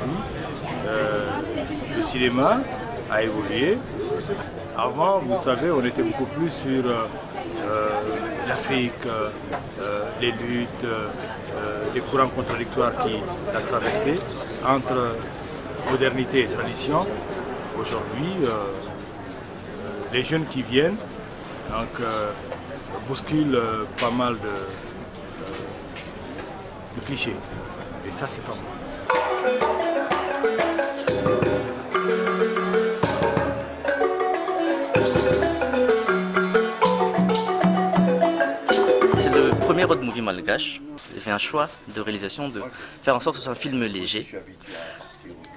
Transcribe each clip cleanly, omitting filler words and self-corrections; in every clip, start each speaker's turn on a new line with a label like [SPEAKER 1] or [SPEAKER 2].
[SPEAKER 1] aujourd'hui, le cinéma a évolué. Avant, vous savez, on était beaucoup plus sur l'Afrique, les luttes, les courants contradictoires qui la traversaient entre modernité et tradition. Aujourd'hui, les jeunes qui viennent bousculent pas mal de clichés. Et ça, c'est pas bon.
[SPEAKER 2] C'est le premier road movie malgache. J'ai fait un choix de réalisation de faire en sorte que ce soit un film léger,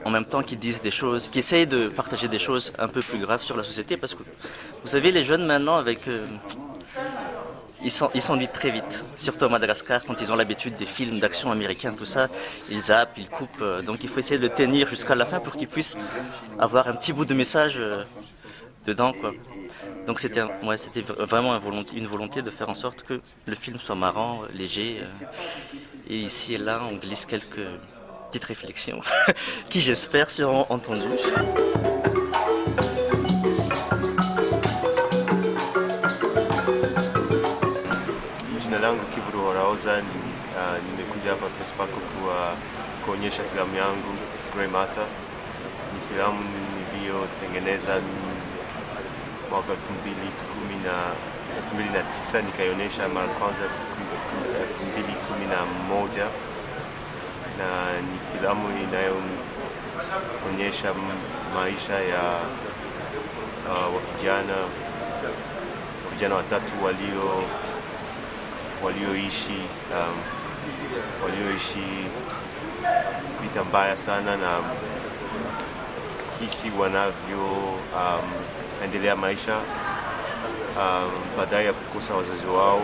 [SPEAKER 2] en même temps qu'ils disent des choses, qui essayent de partager des choses un peu plus graves sur la société, parce que vous savez, les jeunes maintenant, ils s'ennuient très vite, surtout à Madagascar, quand ils ont l'habitude des films d'action américains, tout ça, ils zappent, ils coupent, donc il faut essayer de le tenir jusqu'à la fin pour qu'ils puissent avoir un petit bout de message dedans, quoi. Donc c'était vraiment une volonté de faire en sorte que le film soit marrant, léger, et ici et là on glisse quelques petites réflexions qui j'espère seront entendues.
[SPEAKER 3] Jina langu Kiburu Oraoza, nimekuja hapa Fespaco kuonyesha filamu yangu Grey Matter. Ni filamu niliyotengeneza mwaka 2019, nikaionyesha mara kwanza 2011, na ni filamu inayoonyesha maisha ya vijana watatu walioishi vita mbaya sana, na kisi wanavyoendelea maisha baada ya kukosa wazazi wao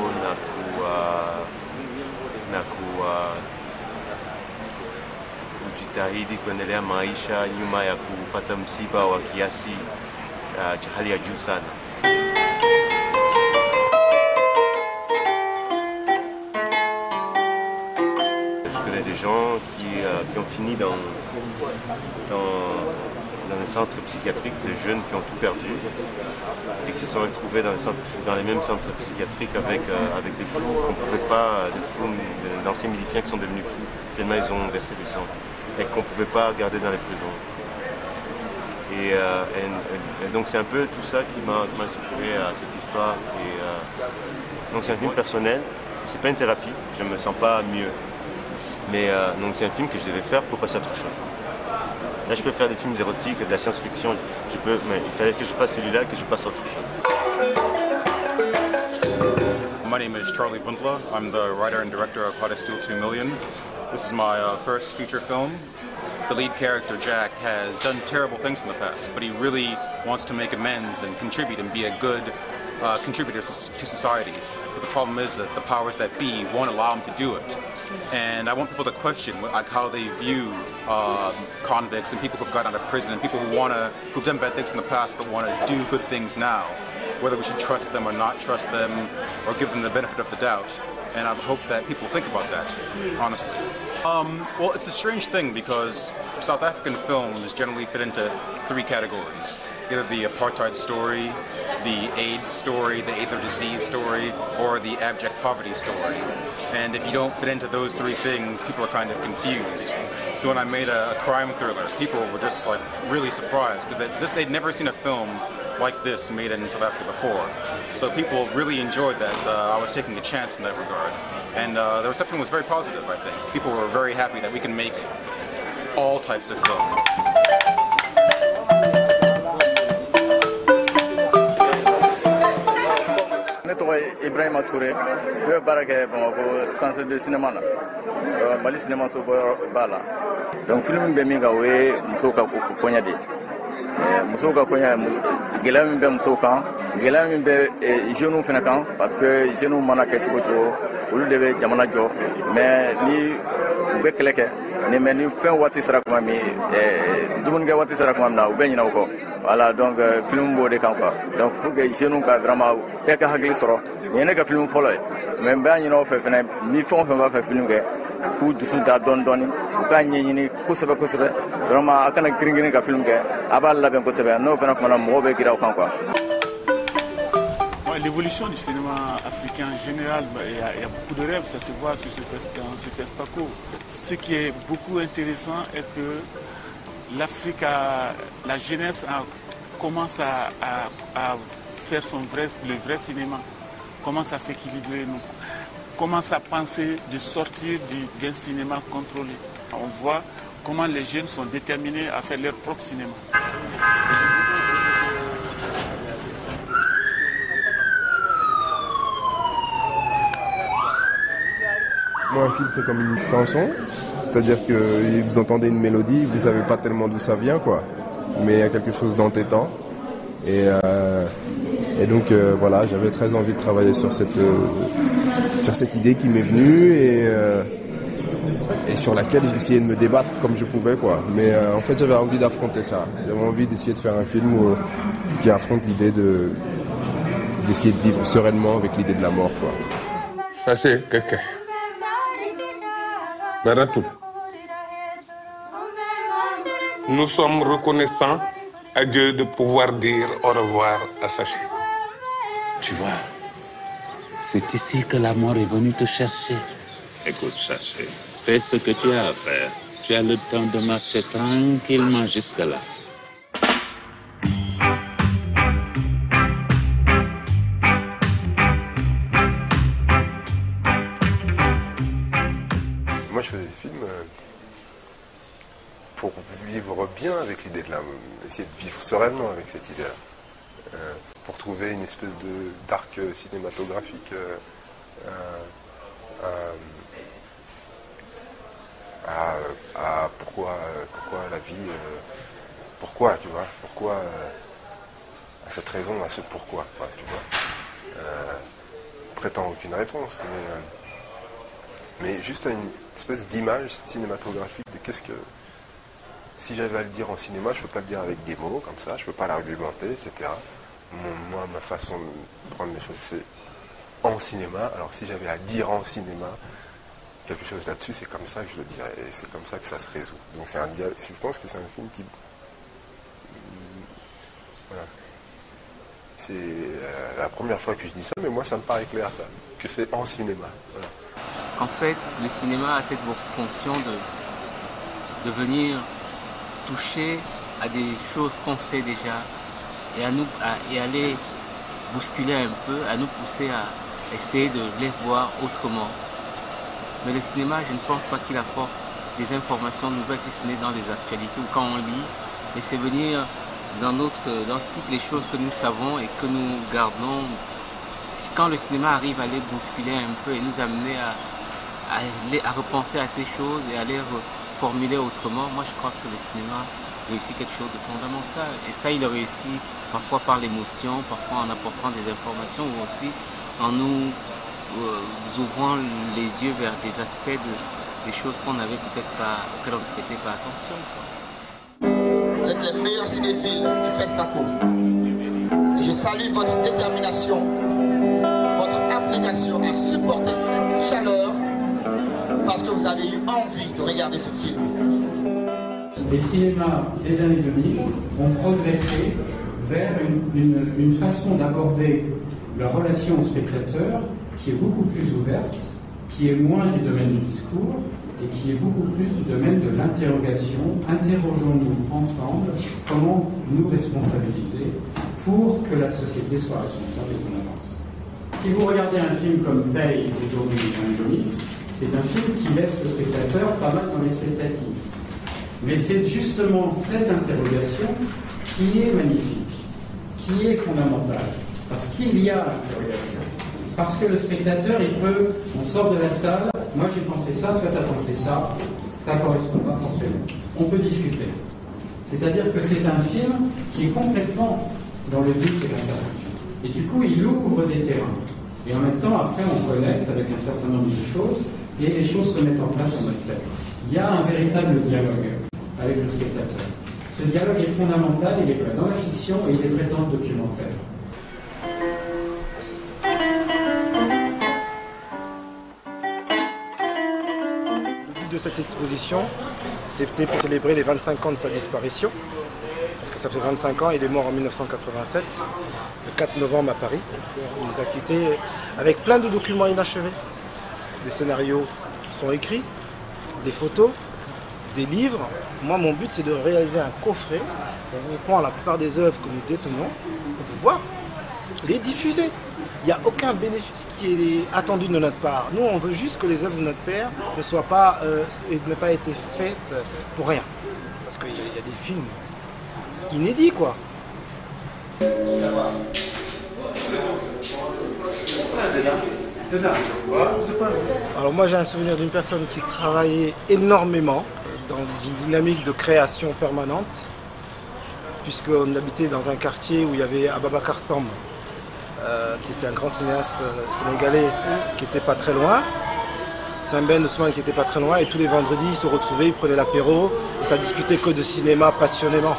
[SPEAKER 3] na kujitahidi kuendelea maisha nyuma ya kupata msiba wa kiasi cha hali ya juu sana. Je connais des gens qui ont fini dans un centre psychiatrique, de jeunes qui ont tout perdu et qui se sont retrouvés dans les mêmes centres psychiatriques avec des fous qu'on pouvait pas, d'anciens miliciens qui sont devenus fous tellement ils ont versé du sang et qu'on pouvait pas garder dans les prisons. Et donc c'est un peu tout ça qui m'a inspiré à cette histoire. Donc c'est un film personnel, c'est pas une thérapie, je me sens pas mieux. Mais donc c'est un film que je devais faire pour passer à autre chose. Là je peux faire des films érotiques, de la science-fiction, mais il fallait que je fasse celui-là, que je passe à autre chose.
[SPEAKER 4] My name is Charlie Wundla. I'm the writer and director of How to Steal 2 Million. This is my first feature film. The lead character, Jack, has done terrible things in the past, but he really wants to make amends and contribute and be a good contributor to society. But the problem is that the powers that be won't allow him to do it. And I want people to question how they view convicts and people who've got out of prison and people who've done bad things in the past but want to do good things now. Whether we should trust them or not trust them or give them the benefit of the doubt. And I hope that people think about that, honestly. Well, it's a strange thing because South African films generally fit into 3 categories. Either the apartheid story, the AIDS story, the AIDS or disease story, or the abject poverty story. And if you don't fit into those 3 things, people are kind of confused. So when I made a crime thriller, people were just like really surprised because they'd never seen a film like this made in South Africa before. So people really enjoyed that I was taking a chance in that regard. And the reception was very positive, I think. People were very happy that we can make all types of films.
[SPEAKER 5] Ibrahima Touré, je suis au centre de cinéma. Mali cinéma so bala. Donc film be minga we musoka konya de. Musoka konya gelami be musoka, gelami be jeune fena kan parce que jeune mana ke tugo olu de be jamana jo mais ni be keleke ni mais ni fin wati sara kuma mi dumun ga wati sara kuma na be nyina ko. Voilà, donc film beau de kan quoi. Donc faut que jeune ka vraiment e ka hagli soro. Ni ne ka film folo mais ba nyina o fe fena ni fon fe ba fe film ke k'u dusu da dɔɔni dɔɔni u k'a ɲɛɲini kosɛbɛ kosɛbɛ vraiment a kana girin ka film kɛ a b'a labɛn kosɛbɛ n'o fana kumana mɔgɔw bɛ gira o kan quoi.
[SPEAKER 6] L'évolution du cinéma africain en général, il y a beaucoup de rêves, ça se voit dans ce FESPACO. Ce qui est beaucoup intéressant est que l'Afrique, la jeunesse commence à faire le vrai cinéma, commence à s'équilibrer, commence à penser de sortir d'un cinéma contrôlé. On voit comment les jeunes sont déterminés à faire leur propre cinéma.
[SPEAKER 7] Moi, un film, c'est comme une chanson, c'est-à-dire que vous entendez une mélodie, vous ne savez pas tellement d'où ça vient, quoi. Mais il y a quelque chose d'entêtant. Et donc, voilà, j'avais très envie de travailler sur cette idée qui m'est venue et sur laquelle j'ai essayé de me débattre comme je pouvais, quoi. Mais en fait, j'avais envie d'affronter ça. J'avais envie d'essayer de faire un film qui affronte l'idée d'essayer de vivre sereinement avec l'idée de la mort, quoi.
[SPEAKER 8] Ça, c'est quelqu'un. Maratou. Nous sommes reconnaissants à Dieu de pouvoir dire au revoir à Saché.
[SPEAKER 9] Tu vois, c'est ici que la mort est venue te chercher.
[SPEAKER 10] Écoute, Saché.
[SPEAKER 9] Fais ce que tu as à faire. Tu as le temps de marcher tranquillement jusque-là.
[SPEAKER 7] Moi, je faisais des films pour vivre bien avec l'idée de la... essayer de vivre sereinement avec cette idée-là. Pour trouver une espèce d'arc cinématographique à pourquoi la vie... pourquoi, tu vois, pourquoi... à cette raison, à ce pourquoi, quoi, tu vois. Prétend aucune réponse, mais juste à une espèce d'image cinématographique de qu'est-ce que... Si j'avais à le dire en cinéma, je ne peux pas le dire avec des mots comme ça, je ne peux pas l'argumenter, etc. Moi, ma façon de prendre les choses, c'est en cinéma. Alors si j'avais à dire en cinéma quelque chose là-dessus, c'est comme ça que je le dirais. Et c'est comme ça que ça se résout. Donc c'est je pense que c'est un film qui... Voilà. C'est la première fois que je dis ça, mais moi ça me paraît clair, ça, que c'est en cinéma. Voilà.
[SPEAKER 11] En fait, le cinéma a cette fonction de venir toucher à des choses qu'on sait déjà et aller bousculer un peu, à nous pousser à essayer de les voir autrement. Mais le cinéma, je ne pense pas qu'il apporte des informations nouvelles, si ce n'est dans les actualités ou quand on lit, et c'est venir dans toutes les choses que nous savons et que nous gardons. Quand le cinéma arrive à les bousculer un peu et nous amener à repenser à ces choses et à les reformuler autrement, moi je crois que le cinéma réussit quelque chose de fondamental. Et ça, il le réussit parfois par l'émotion, parfois en apportant des informations ou aussi en nous ouvrant les yeux vers des aspects des choses qu'on n'avait peut-être pas, auxquelles on ne prêtait pas attention.
[SPEAKER 12] Vous êtes les meilleurs cinéphiles du FESPACO. Et je salue votre détermination, votre application à supporter cette chaleur parce que vous avez eu envie de regarder ce film.
[SPEAKER 13] Les cinémas des années 2000 ont progressé vers une façon d'aborder leur relation au spectateur qui est beaucoup plus ouverte, qui est moins du domaine du discours et qui est beaucoup plus du domaine de l'interrogation. Interrogeons-nous ensemble comment nous responsabiliser pour que la société soit responsable et qu'on avance. Si vous regardez un film comme Tay aujourd'hui dans Indonésie, c'est un film qui laisse le spectateur pas mal dans l'expectative. Mais c'est justement cette interrogation qui est magnifique, qui est fondamentale. Parce qu'il y a l'interrogation. Parce que le spectateur, on sort de la salle, moi j'ai pensé ça, toi t'as pensé ça, ça ne correspond pas forcément. On peut discuter. C'est-à-dire que c'est un film qui est complètement dans le doute et l'incertitude. Et du coup, il ouvre des terrains. Et en même temps, après, on connecte avec un certain nombre de choses et les choses se mettent en place dans notre tête. Il y a un véritable dialogue avec le spectateur. Ce dialogue est fondamental, il est vrai dans la fiction et il est vrai dans le documentaire.
[SPEAKER 14] cette exposition, c'était pour célébrer les 25 ans de sa disparition. Parce que ça fait 25 ans, il est mort en 1987, le 4 novembre à Paris. Il nous a quittés avec plein de documents inachevés. Des scénarios qui sont écrits, des photos, des livres. Moi, mon but, c'est de réaliser un coffret. On reprend la plupart des œuvres que nous détenons pour pouvoir les diffuser. Il n'y a aucun bénéfice qui est attendu de notre part. Nous, on veut juste que les œuvres de notre père ne soient pas, n'aient pas été faites pour rien. Parce qu'il y a des films inédits, quoi. Alors moi, j'ai un souvenir d'une personne qui travaillait énormément dans une dynamique de création permanente, puisqu'on habitait dans un quartier où il y avait Ababakar Samb, qui était un grand cinéaste sénégalais qui n'était pas très loin, Saint-Ben Ousmane qui n'était pas très loin, et tous les vendredis ils se retrouvaient, ils prenaient l'apéro et ça discutait que de cinéma passionnément.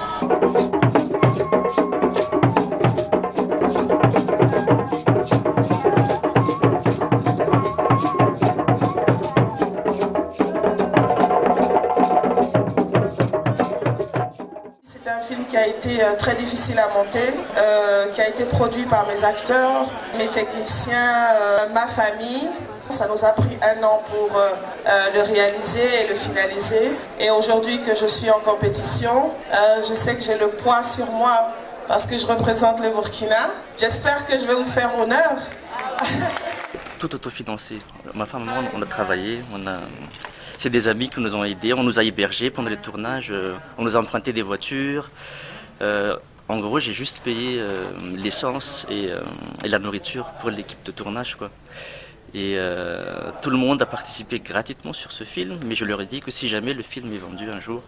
[SPEAKER 15] C'est un film qui a été très difficile à monter, qui a été produit par mes acteurs, mes techniciens, ma famille. Ça nous a pris 1 an pour le réaliser et le finaliser. Et aujourd'hui que je suis en compétition, je sais que j'ai le poids sur moi parce que je représente le Burkina. J'espère que je vais vous faire honneur.
[SPEAKER 2] Tout autofinancé. Ma femme et moi, on a travaillé, c'est des amis qui nous ont aidés, on nous a hébergés pendant les tournages, on nous a emprunté des voitures. En gros, j'ai juste payé l'essence et la nourriture pour l'équipe de tournage, quoi. Et tout le monde a participé gratuitement sur ce film, mais je leur ai dit que si jamais le film est vendu un jour,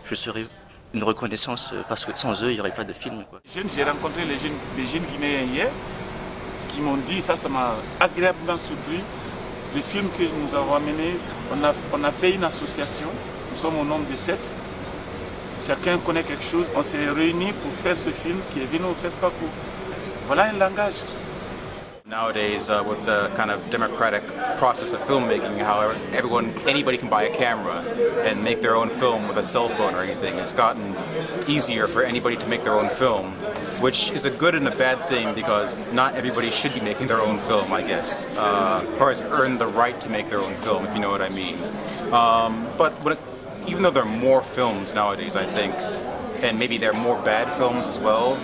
[SPEAKER 2] je serai une reconnaissance, parce que sans eux, il n'y aurait pas de film, quoi.
[SPEAKER 6] J'ai rencontré des jeunes Guinéens hier qui m'ont dit, ça m'a agréablement surpris. Le film que nous avons amené, on a fait une association, nous sommes au nombre de 7. Chacun connaît quelque chose, on s'est réunis pour faire ce film qui est venu au FESPACO. Voilà un langage.
[SPEAKER 4] Nowadays, with the kind of democratic process of filmmaking, how anybody can buy a camera and make their own film with a cell phone or anything, it's gotten easier for anybody to make their own film, which is a good and a bad thing because not everybody should be making their own film, I guess, or has earned the right to make their own film, if you know what I mean. But even though there are more films nowadays, I think, and maybe there are more bad films as well,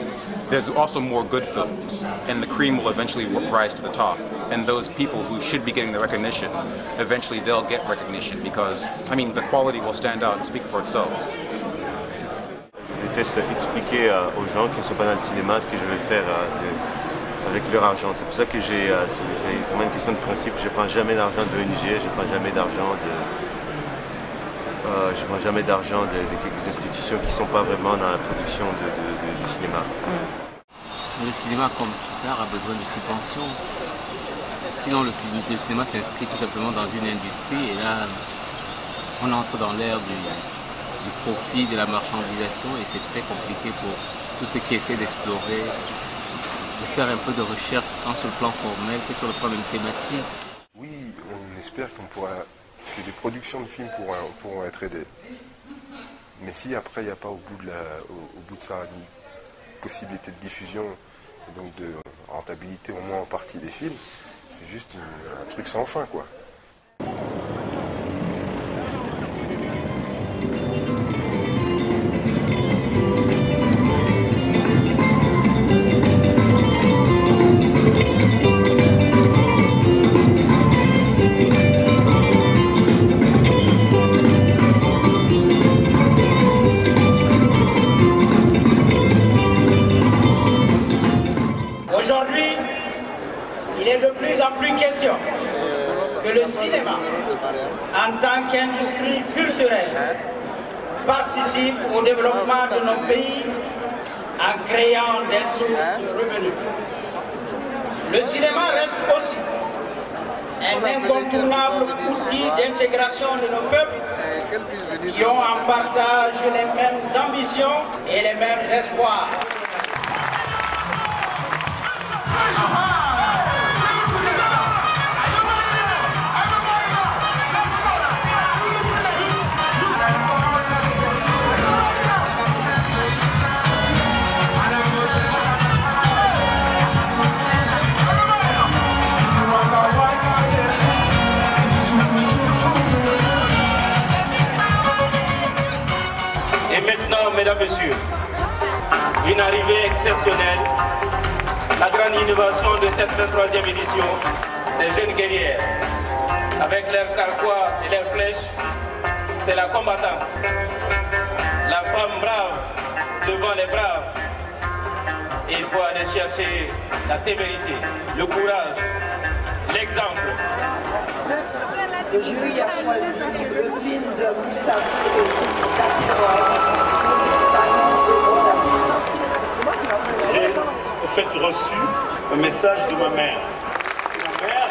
[SPEAKER 4] there's also more good films, and the cream will eventually rise to the top. And those people who should be getting the recognition, eventually they'll get recognition because, I mean, the quality will stand out and speak for itself.
[SPEAKER 3] Je déteste expliquer aux gens qui ne sont pas dans le cinéma ce que je vais faire avec leur argent. C'est pour ça que c'est vraiment une question de principe. Je ne prends jamais d'argent de l'ONG, je ne prends jamais d'argent de quelques institutions qui ne sont pas vraiment dans la production du cinéma.
[SPEAKER 11] Le cinéma, comme tout art, a besoin de subventions. Sinon, le cinéma s'inscrit tout simplement dans une industrie et là, on entre dans l'ère du profit, de la marchandisation et c'est très compliqué pour tous ceux qui essaient d'explorer, de faire un peu de recherche tant sur le plan formel que sur le plan de thématique.
[SPEAKER 7] Oui, on espère que les productions de films pourront être aidées. Mais si après il n'y a pas au bout de ça une possibilité de diffusion et donc de rentabilité au moins en partie des films, c'est juste un truc sans fin, quoi.
[SPEAKER 16] Aujourd'hui, il est de plus en plus question que le cinéma, en tant qu'industrie culturelle, participe au développement de nos pays en créant des sources de revenus. Le cinéma reste aussi un incontournable outil d'intégration de nos peuples qui ont en partage les mêmes ambitions et les mêmes espoirs.
[SPEAKER 17] une arrivée exceptionnelle. La grande innovation de cette 23e édition, ces jeunes guerrières, avec leurs carquois et leurs flèches, c'est la combattante. La femme brave devant les braves. Et il faut aller chercher la témérité, le courage, l'exemple.
[SPEAKER 18] Le jury a choisi le film de Moussa Touré,
[SPEAKER 19] J'ai en fait reçu un message de ma mère. Ma mère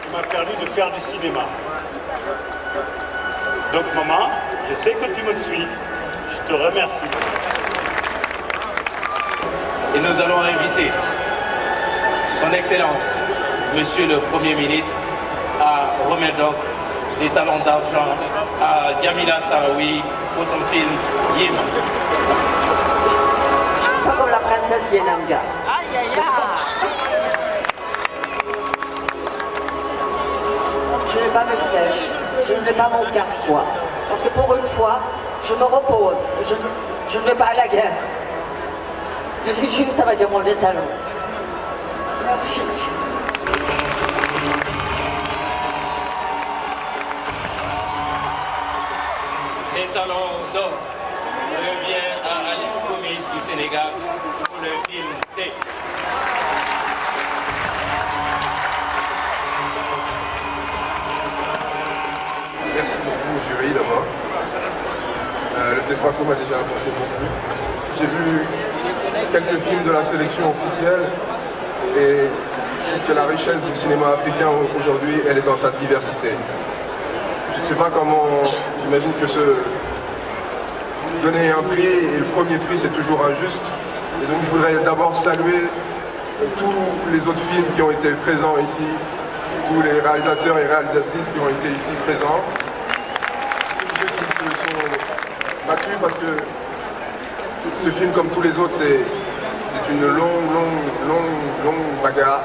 [SPEAKER 19] qui m'a permis de faire du cinéma. Donc maman, je sais que tu me suis, je te remercie.
[SPEAKER 17] Et nous allons inviter son Excellence, Monsieur le Premier ministre, à remettre donc des talons d'argent à Djamila Sarawi pour son film Yim.
[SPEAKER 18] Je me sens comme la princesse Yenanga. Aïe aïe aïe. Je n'ai pas mes flèches, je n'ai pas mon carquois. Parce que pour une fois, je me repose, je ne vais pas à la guerre. Je suis juste avec mon talons. Merci.
[SPEAKER 17] Les talons d'or revient à Ali Gomis du Sénégal pour le film T.
[SPEAKER 7] Merci beaucoup au jury d'abord. Le FESPACO m'a déjà apporté beaucoup. J'ai vu quelques films de la sélection officielle et je trouve que la richesse du cinéma africain aujourd'hui, elle est dans sa diversité. Je ne sais pas comment, j'imagine que donner un prix et le premier prix c'est toujours injuste. Et donc je voudrais d'abord saluer tous les autres films qui ont été présents ici, tous les réalisateurs et réalisatrices qui ont été ici présents, tous ceux qui se sont battus parce que ce film, comme tous les autres, c'est une longue bagarre.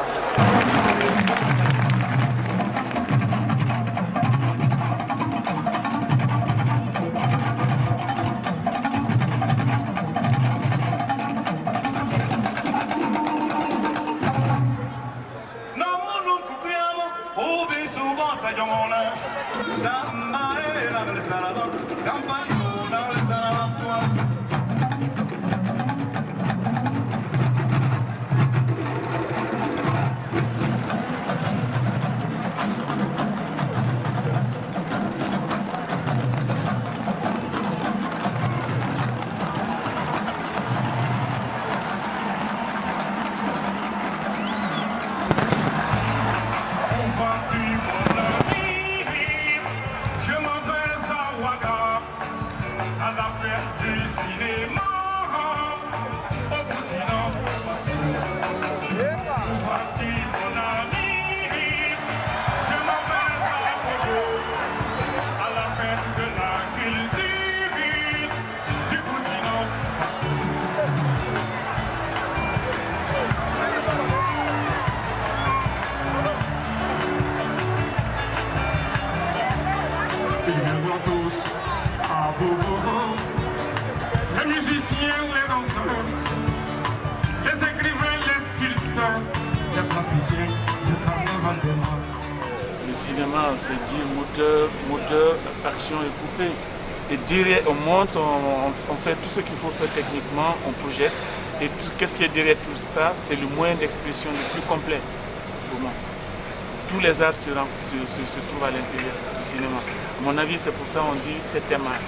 [SPEAKER 20] Les musiciens, les danseurs, les écrivains, les sculpteurs, les plasticiens, le carnaval des masques.
[SPEAKER 6] Le cinéma, c'est dire moteur, action et coupé. Et derrière, on monte, on fait tout ce qu'il faut faire techniquement, on projette. Et qu'est-ce qui est derrière tout ça? C'est le moyen d'expression le plus complet pour moi. Tous les arts se trouvent à l'intérieur du cinéma. À mon avis, c'est pour ça qu'on dit c'est un art.